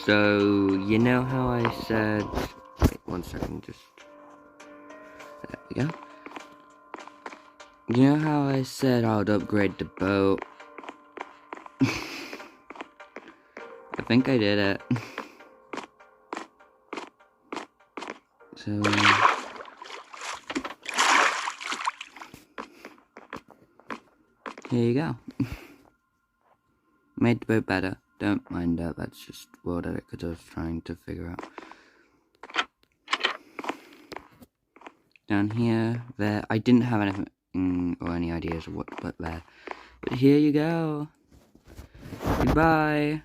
So, you know how I said... Wait, 1 second, just... There we go. You know how I said I would upgrade the boat? I think I did it. So... Here you go. Made the boat better. Don't mind that, that's just world edit because I was trying to figure out. Down here, there, I didn't have anything or any ideas of what to put there. But here you go. Goodbye.